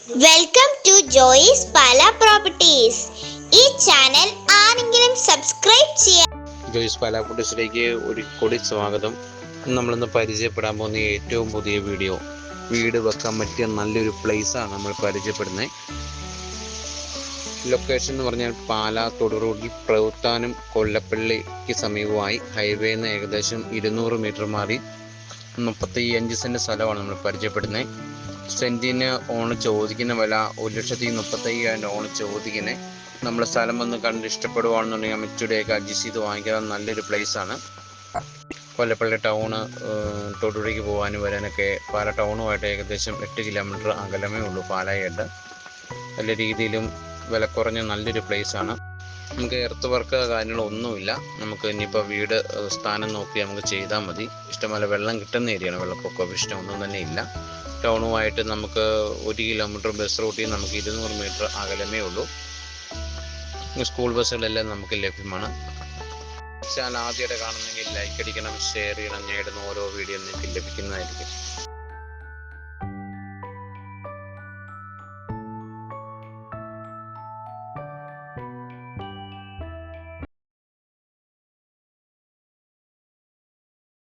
Welcome to Joyce Pala properties. ഈ channel ആരെങ്കിലും subscribe ചെയ്യാൻ ജോയിസ് പാല പ്രോപ്പർട്ടീസിലേക്ക് ഒരു കൂടി സ്വാഗതം. നമ്മളിന്ന് പരിചയപ്പെടാൻ പോകുന്ന ഏറ്റവും പുതിയ വീട് വെക്കാൻ പറ്റിയ നല്ലൊരു പ്ലേസാണ് നമ്മൾ പരിചയപ്പെടുന്നത്. ലൊക്കേഷൻ എന്ന് പറഞ്ഞാൽ പാലാ തൊടു റോഡിൽ പ്രവുത്താനം കൊല്ലപ്പള്ളിക്ക് സമീപമായി ഹൈവേന്ന് ഏകദേശം 200 മീറ്റർ മാറി 35 സെൻറ്റ് സ്ഥലമാണ് നമ്മൾ പരിചയപ്പെടുന്നത്. സെൻറ്റിന് ഓണ് ചോദിക്കുന്ന വില 1,35,000 ഓണ് ചോദിക്കുന്നത്. നമ്മൾ സ്ഥലം വന്ന് കണ്ട് ഇഷ്ടപ്പെടുകയാണെന്നുണ്ടെങ്കിൽ അമ്മച്ചൂടെയൊക്കെ അഡ്ജസ്റ്റ് ചെയ്ത് വാങ്ങിക്കാൻ നല്ലൊരു പ്ലേസാണ്. കൊല്ലപ്പള്ളി ടൗണ് തൊടുപുഴയ്ക്ക് പോകാനും വരാനൊക്കെ പാല ടൗണുമായിട്ട് ഏകദേശം 8 കിലോമീറ്റർ അകലമേ ഉള്ളൂ. പാലായിട്ട് നല്ല രീതിയിലും വില കുറഞ്ഞ നല്ലൊരു പ്ലേസാണ്. നമുക്ക് എർത്ത് വർക്ക് കാര്യങ്ങളൊന്നുമില്ല. നമുക്ക് ഇനിയിപ്പോൾ വീട് സ്ഥാനം നോക്കി നമുക്ക് ചെയ്താൽ മതി. ഇഷ്ടംപോലെ വെള്ളം കിട്ടുന്ന ഏരിയയാണ്. വെള്ളപ്പൊക്ക പ്രശ്നമൊന്നും തന്നെ ഇല്ല. ടൗണുമായിട്ട് നമുക്ക് 1 കിലോമീറ്റർ ബസ് റൂട്ടിൽ നമുക്ക് 200 മീറ്റർ അകലമേ ഉള്ളൂ. സ്കൂൾ ബസ്സുകളെല്ലാം നമുക്ക് ലഭ്യമാണ്. ചാനൽ ആദ്യമായിട്ട് കാണുന്നെങ്കിൽ ലൈക്ക് അടിക്കണം, ഷെയർ ചെയ്യണം. ഞാൻ ഇടുന്ന ഓരോ വീഡിയോ നിങ്ങൾക്ക് ലഭിക്കുന്നതായിരിക്കും.